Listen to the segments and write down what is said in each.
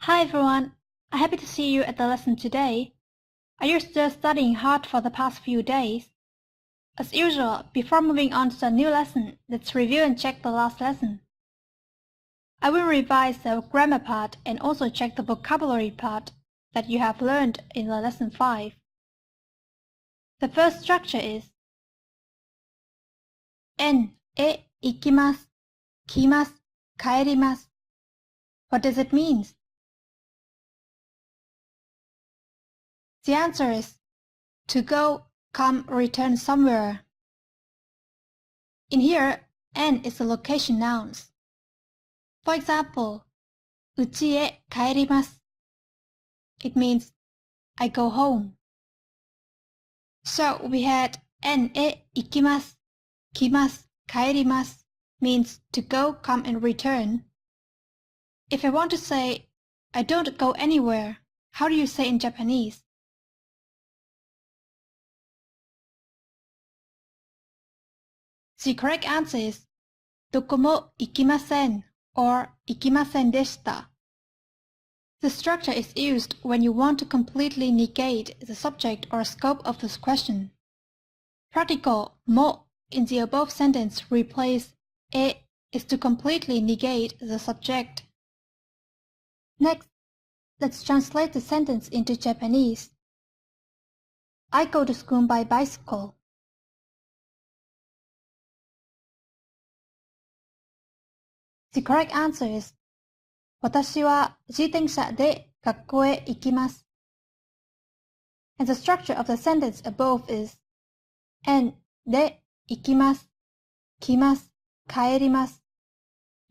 Hi everyone, I'm happy to see you at the lesson today. Are you still studying hard for the past few days? As usual, before moving on to the new lesson, let's review and check the last lesson. I will revise the grammar part and also check the vocabulary part that you have learned in the lesson 5. The first structure is en, ikimasu, kimasu, kaerimasu. What does it mean? The answer is to go, come, return somewhere. In here, en is a location noun. For example, 家へ帰ります. It means I go home. So we had en へ行きます, 来ます, 帰ります means to go, come and return. If I want to say I don't go anywhere, how do you say in Japanese? The correct answer is どこも行きません or 行きませんでした. The structure is used when you want to completely negate the subject or scope of this question. Practical も in the above sentence replace え is to completely negate the subject. Next, let's translate the sentence into Japanese. I go to school by bicycle. The correct answer is 私は自転車で学校へ行きます. And the structure of the sentence above is んで行きます, 来ます, 帰ります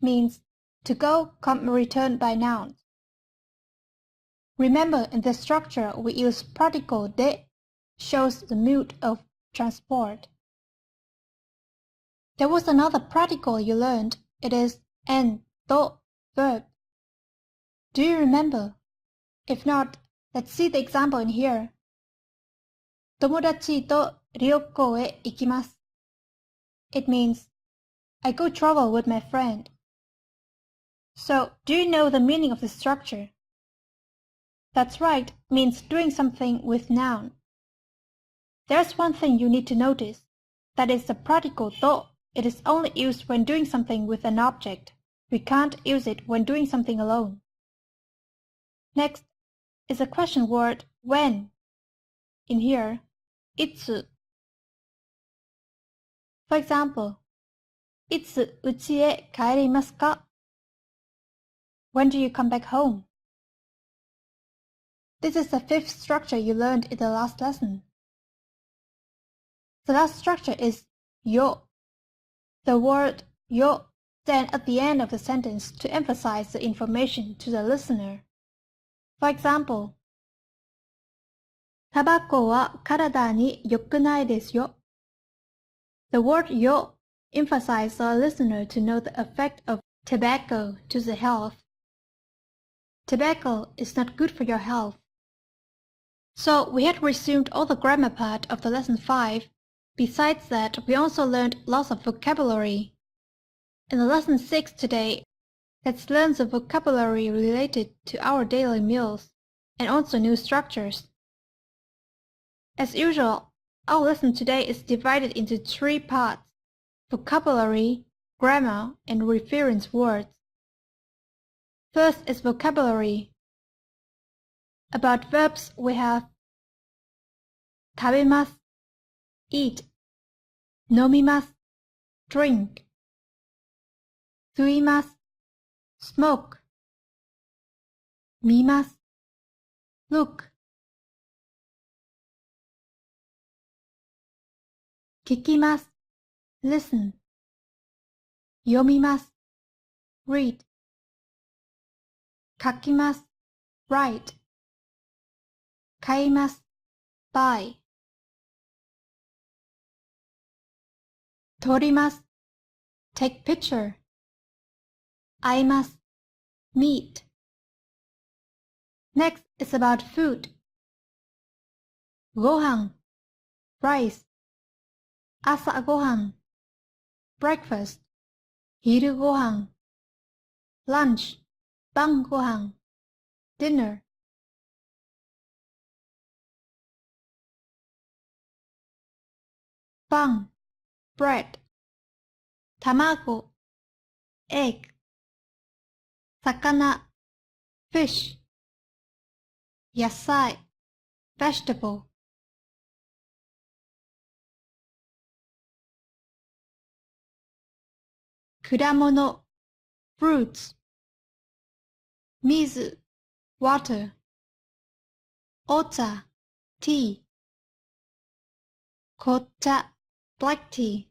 means to go, come, return by nouns. Remember, in this structure we use particle で shows the mode of transport. There was another particle you learned. It is んと verb. Do you remember? If not, let's see the example in here. 友達と旅行へ行きます. It means I go travel with my friend. So, do you know the meaning of the structure? That's right, means doing something with noun. There's one thing you need to notice. That is the particle と. It is only used when doing something with an object. We can't use it when doing something alone. Next is a question word when. In here, いつ. For example, いつ家へ帰りますか? When do you come back home? This is the fifth structure you learned in the last lesson. The last structure is よ. The word よ stands at the end of the sentence to emphasize the information to the listener. For example, タバコは体に良くないですよ. The word よ emphasizes the listener to know the effect of tobacco to the health. Tobacco is not good for your health. So we had resumed all the grammar part of the lesson 5. Besides that, we also learned lots of vocabulary. In the lesson 6 today, let's learn the vocabulary related to our daily meals and also new structures. As usual, our lesson today is divided into 3 parts: vocabulary, grammar, and reference words. First is vocabulary. About verbs, we have 食べます eat, 飲みます drink, 吸います smoke, 見ます look, 聞きます listen, 読みます read, 書きます write, 買います buy, 撮ります take picture, 会います meet. Next is about food. ご飯 rice, 朝ごはん breakfast, 昼ごはん lunch, 晩ごはん dinner. Bun, bread. Tamago, egg. Sakana, fish. Yasai, vegetable. Kuramono, fruits. Mizu, water. Ota, tea. Kocha, black tea.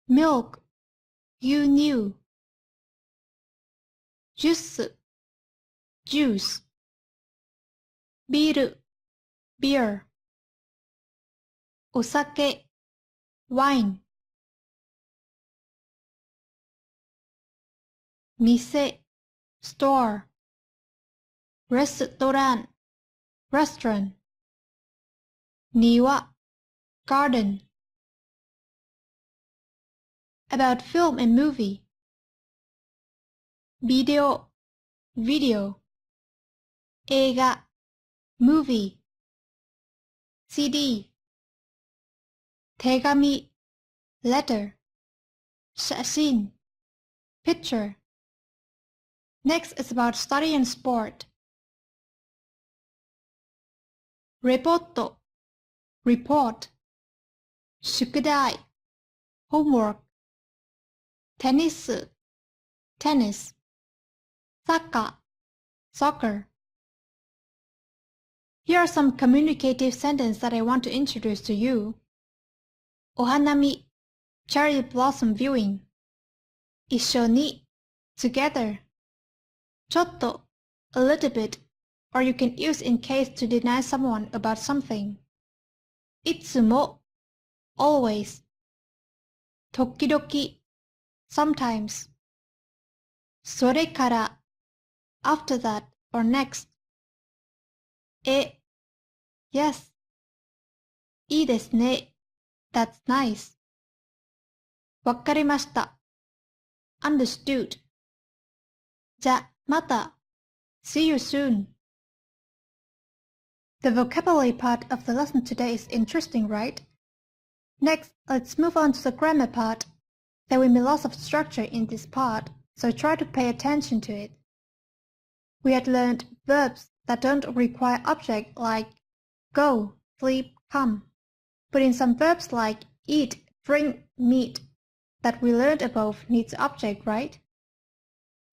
Milk, gyunyu. Juice, juice. Biru, beer. Osake, wine. Mise, store. Restaurant, restaurant. Niwa, garden. About film and movie. Video, video. Eiga, movie. CD. Tegami, letter. Shashin, picture. Next is about study and sport. Reporto, report. Shukudai, homework. Tennis, tennis. Saka, soccer. Here are some communicative sentences that I want to introduce to you. Ohanami, cherry blossom viewing. Ishoni, together. Chotto, a little bit, or you can use in case to deny someone about something. Itsumo, always. Tokidoki, sometimes. Sore kara, after that or next. Yes. いいですね. That's nice. わかりました. Understood. じゃ、また. See you soon. The vocabulary part of the lesson today is interesting, right? Next, let's move on to the grammar part. There will be lots of structure in this part, so try to pay attention to it. We had learned verbs that don't require object like go, sleep, come. But in some verbs like eat, drink, meet that we learned above needs object, right?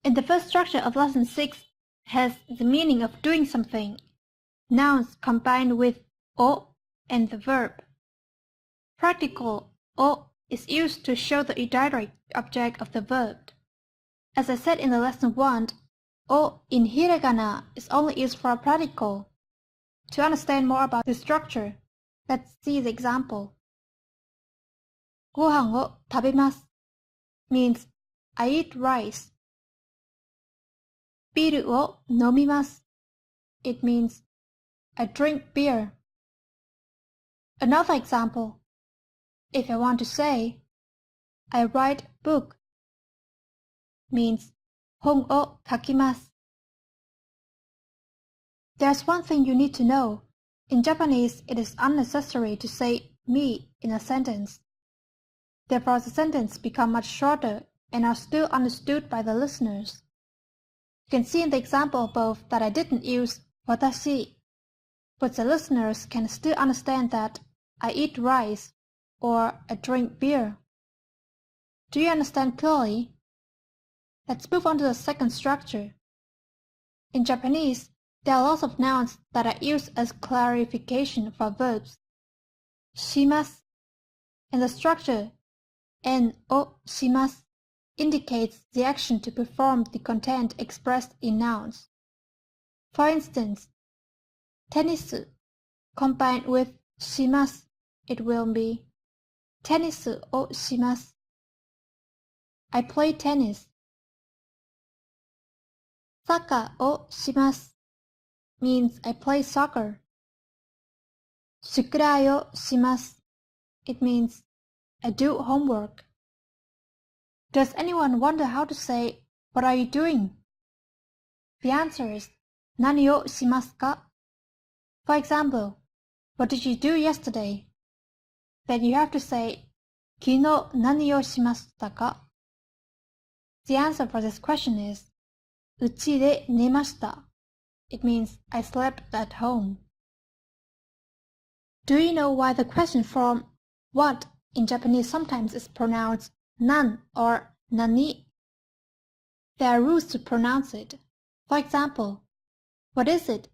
And the first structure of lesson 6 has the meaning of doing something. Nouns combined with o and the verb. Practical o is used to show the indirect object of the verb. As I said in the lesson 1, o in hiragana is only used for a practical. To understand more about the structure, let's see the example. ご飯を食べます means I eat rice. ビールを飲みます It means I drink beer. Another example. If I want to say I write book means 本を書きます There's one thing you need to know. In Japanese, it is unnecessary to say me in a sentence. Therefore, the sentences become much shorter and are still understood by the listeners. You can see in the example above that I didn't use watashi, but the listeners can still understand that I eat rice or I drink beer. Do you understand clearly? Let's move on to the second structure. In Japanese, there are lots of nouns that are used as clarification for verbs. Shimasu, and the structure en o shimasu indicates the action to perform the content expressed in nouns. For instance, tennisu combined with shimasu, it will be テニスをします I play tennis. サッカーをします means I play soccer. 宿題をします It means I do homework. Does anyone wonder how to say, "What are you doing?" The answer is, "Nani o shimasu ka?" For example, "What did you do yesterday?" Then you have to say, "Kino nani o shimashita ka?" The answer for this question is, "Uchi de nemashita." It means I slept at home. Do you know why the question form "what" in Japanese sometimes is pronounced nan or nani? There are rules to pronounce it. For example, "What is it?"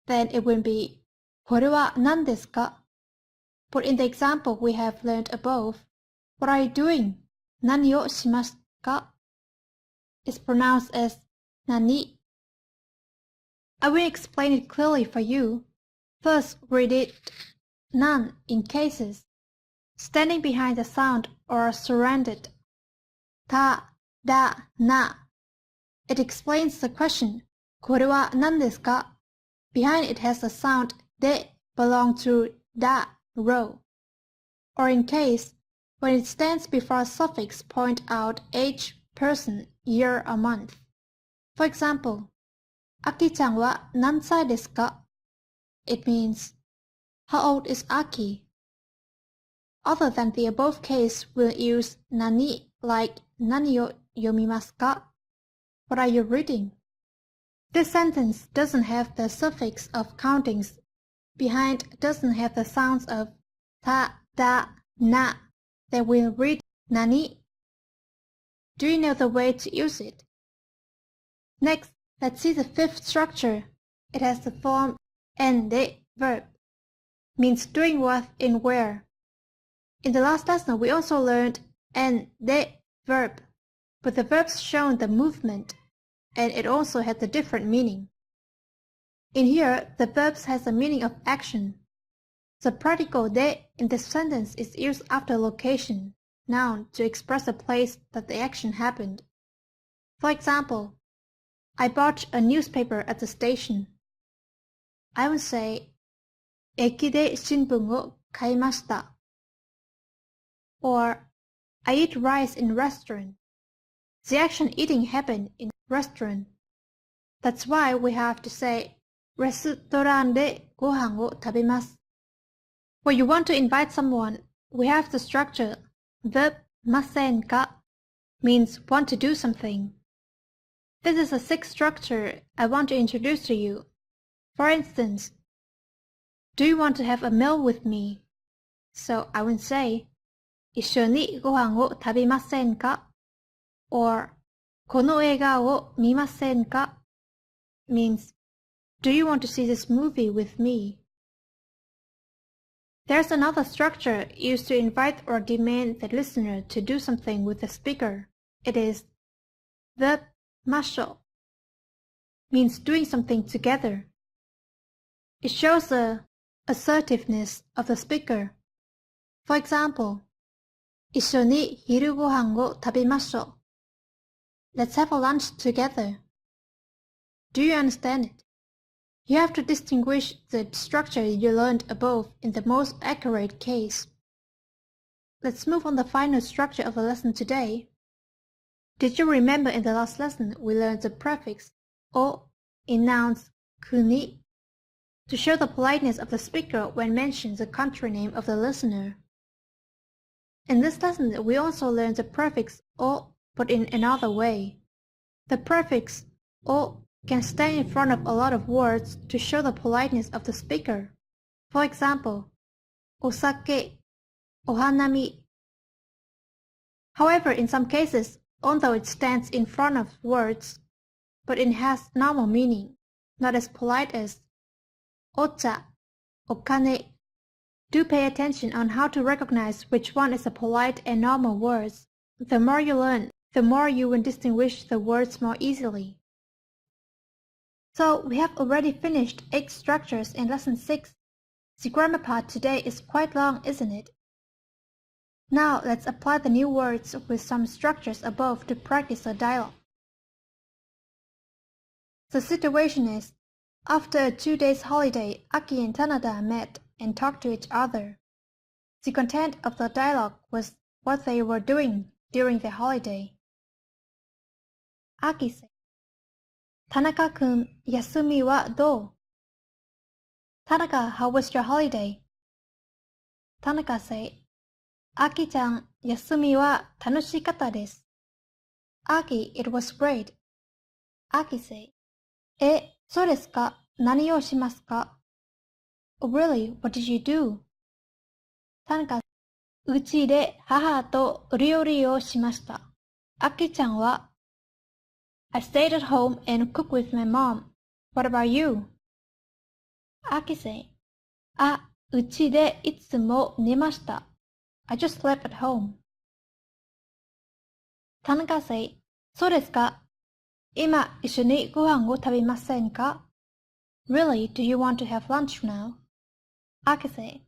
Then it will be, "これは何ですか?" But in the example we have learned above, "What are you doing?" 何をしますか is pronounced as nani. I will explain it clearly for you. First, read it nan in cases, standing behind the sound or surrounded. Ta, da, na. It explains the question, これは何ですか? Behind it has the sound de belong to da row. Or in case, when it stands before a suffix point out age, person, year or month. For example, Aki-chan wa nansai desu ka? It means, how old is Aki? Other than the above case, we'll use nani like nani o yomimasu ka? What are you reading? This sentence doesn't have the suffix of countings. Behind doesn't have the sounds of ta, da, na. Then we'll read nani. Do you know the way to use it? Next, let's see the fifth structure. It has the form ende verb, means doing what in where. In the last lesson, we also learned ende verb, but the verbs shown the movement, and it also had a different meaning. In here, the verbs has the meaning of action. The particle de in this sentence is used after location, noun, to express a place that the action happened. For example, I bought a newspaper at the station. I would say, 駅で新聞を買いました. Or, I eat rice in restaurant. The action eating happened in restaurant. That's why we have to say, レストランでご飯を食べます. When you want to invite someone, we have the structure verb ませんか means want to do something. This is a sixth structure I want to introduce to you. For instance, do you want to have a meal with me? So I would say, 一緒にご飯を食べませんか or この映画を見ませんか means, do you want to see this movie with me? There's another structure used to invite or demand the listener to do something with the speaker. It is verb ましょう, means doing something together. It shows the assertiveness of the speaker. For example, 一緒に昼ご飯を食べましょう. Let's have a lunch together. Do you understand it? You have to distinguish the structure you learned above in the most accurate case. Let's move on the final structure of the lesson today. Did you remember in the last lesson we learned the prefix o in nouns kuni to show the politeness of the speaker when mentioning the country name of the listener? In this lesson we also learned the prefix o but in another way. The prefix o can stand in front of a lot of words to show the politeness of the speaker. For example, osake, ohanami. However, in some cases, although it stands in front of words, but it has normal meaning, not as polite as ocha, okane. Do pay attention on how to recognize which one is a polite and normal words. The more you learn, the more you will distinguish the words more easily. So we have already finished 8 structures in lesson 6. The grammar part today is quite long, isn't it? Now let's apply the new words with some structures above to practice the dialogue. The situation is, after a 2-day holiday, Aki and Tanada met and talked to each other. The content of the dialogue was what they were doing during their holiday. Aki said, Tanaka-kun, yasumi wa dou? Tanaka, how was your holiday? Tanaka said, Aki-chan, yasumi wa tanoshikatta desu. Aki, it was great. Aki said, so desu ka? Nani o shimasu ka? Oh really, what did you do? Tanaka said, うちで母と料理をしました。Aki-chan wa, I stayed at home and cooked with my mom. What about you? Aki said, うちでいつも寝ました。I just slept at home. Tanaka said, そうですか？今一緒にご飯を食べませんか？ Really, do you want to have lunch now? Aki said,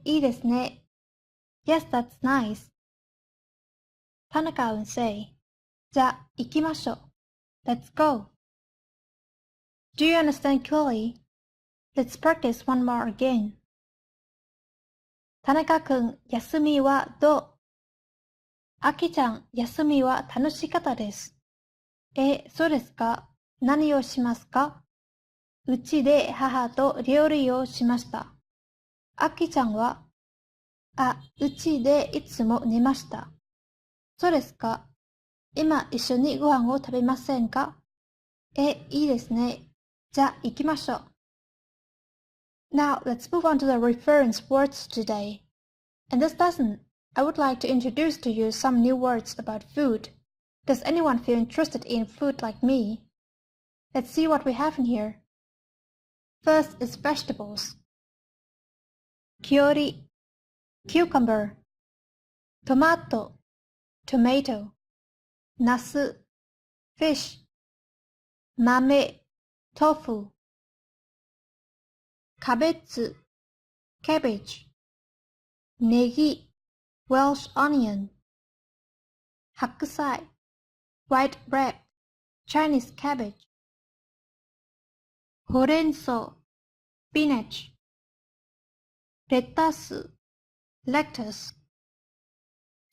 いいですね。Yes, that's nice. Tanaka would say, じゃあ行きましょう。Let's go. Do you understand clearly? Let's practice one more again. 田中くん、休みはどう？あきちゃん、休みは楽しかったです。そうですか？何をしますか？うちで母と料理をしました。あきちゃんは、うちでいつも寝ました。そうですか？今一緒にご飯を食べませんか？いいですね。じゃあ行きましょう。Now let's move on to the reference words today. In this lesson, I would like to introduce to you some new words about food. Does anyone feel interested in food like me? Let's see what we have in here. First is vegetables. Kiori, cucumber. Tomato, tomato. Nasu, fish. Mame, tofu. Kabetsu, cabbage. Negi, Welsh onion. Hakusai, white red, Chinese cabbage. Horenso, spinach. Retasu, lettuce.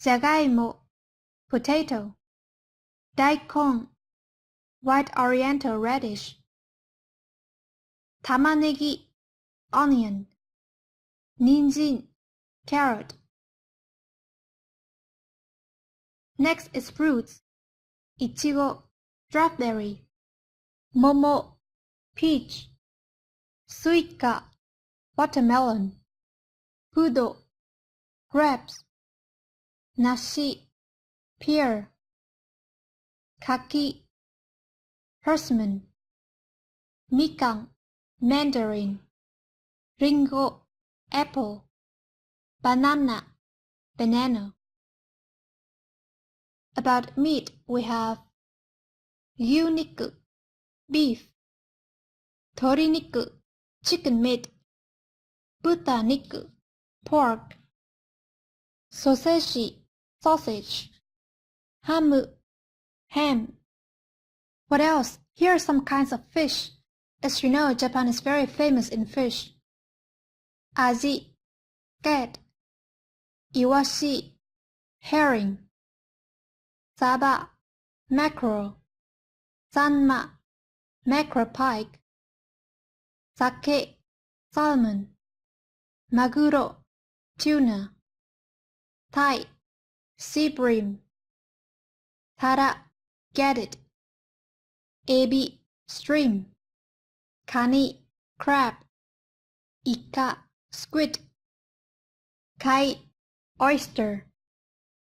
Jagaimo, potato. Daikon, white oriental radish. Tamanegi, onion. Ninjin, carrot. Next is fruits. Ichigo, strawberry. Momo, peach. Suica, watermelon. Pudo, grapes. Nashi, pear. Kaki, persimmon. Mikan, mandarin. Ringo, apple. Banana, banana. About meat, we have Yuniku, beef. Toriniku, chicken meat. Butaniku, pork. Soseshi, sausage. Hamu, ham. What else? Here are some kinds of fish. As you know, Japan is very famous in fish. Aji, cat. Iwashi, herring. Saba, mackerel. Sanma, mackerel pike. Sake, salmon. Maguro, tuna. Tai, sea bream. Tara, get it. Ebi, shrimp. Kani, crab. Ika, squid. Kai, oyster.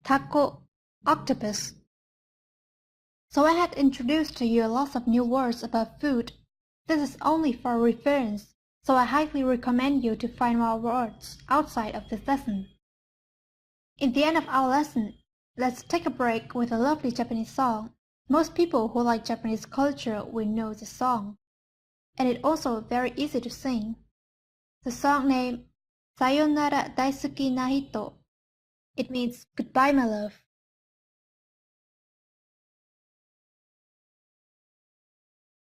Taco, octopus. So I had introduced to you a lot of new words about food. This is only for reference, so I highly recommend you to find more words outside of this lesson. In the end of our lesson, let's take a break with a lovely Japanese song. Most people who like Japanese culture will know this song. And it's also very easy to sing. The song name Sayonara Daisuki na Hito. It means goodbye my love.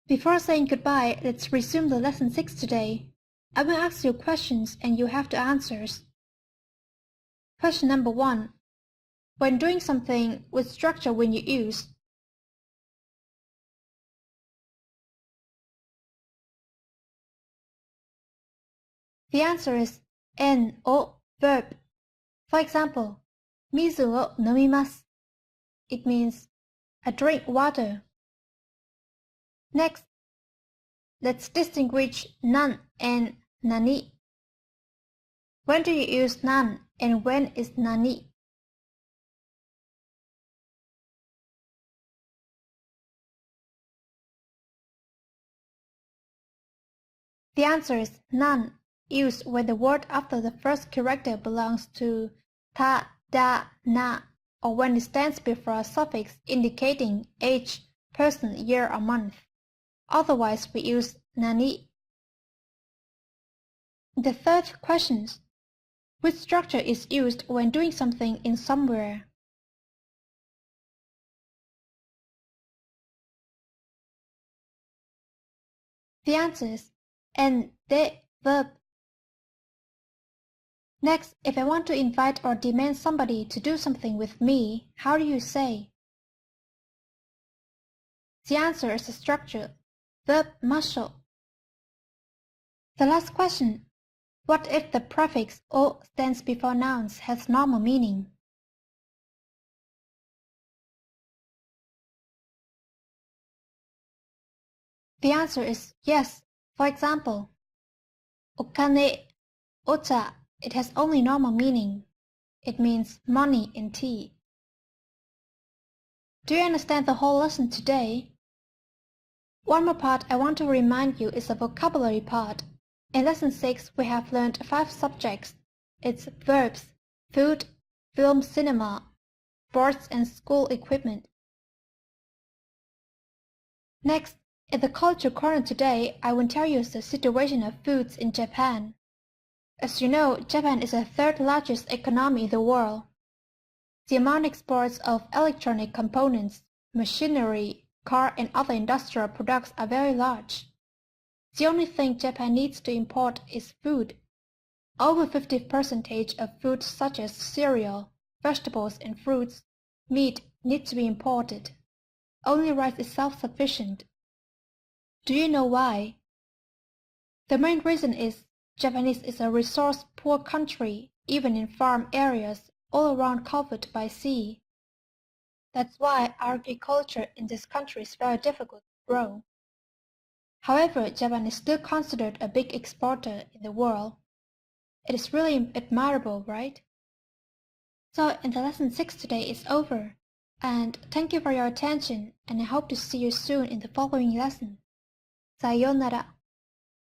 Before saying goodbye, let's resume the lesson 6 today. I will ask you questions and you have the answers. Question number 1. When doing something, which structure will you use? The answer is en or verb. For example, 水を飲みます. It means I drink water. Next, let's distinguish nan and nani. When do you use nan and when is nani? The answer is nan, used when the word after the first character belongs to ta, da, na, or when it stands before a suffix indicating age, person, year, or month. Otherwise, we use nani. The third question: which structure is used when doing something in somewhere? The answer is en, de, verb. Next, if I want to invite or demand somebody to do something with me, how do you say? The answer is a structure, verb muscle. The last question: what if the prefix o stands before nouns has normal meaning? The answer is yes. For example, お金, ota, it has only normal meaning. It means money and tea. Do you understand the whole lesson today? One more part I want to remind you is the vocabulary part. In Lesson 6, we have learned 5 subjects. It's verbs, food, film, cinema, sports, and school equipment. Next, in the culture corner today, I will tell you the situation of foods in Japan. As you know, Japan is the third largest economy in the world. The amount exports of electronic components, machinery, car, and other industrial products are very large. The only thing Japan needs to import is food. Over 50% of foods such as cereal, vegetables, and fruits, meat need to be imported. Only rice is self-sufficient. Do you know why? The main reason is Japanese is a resource-poor country, even in farm areas all around covered by sea. That's why agriculture in this country is very difficult to grow. However, Japan is still considered a big exporter in the world. It is really admirable, right? So, the lesson 6 today is over. And thank you for your attention, and I hope to see you soon in the following lesson. Sayonara.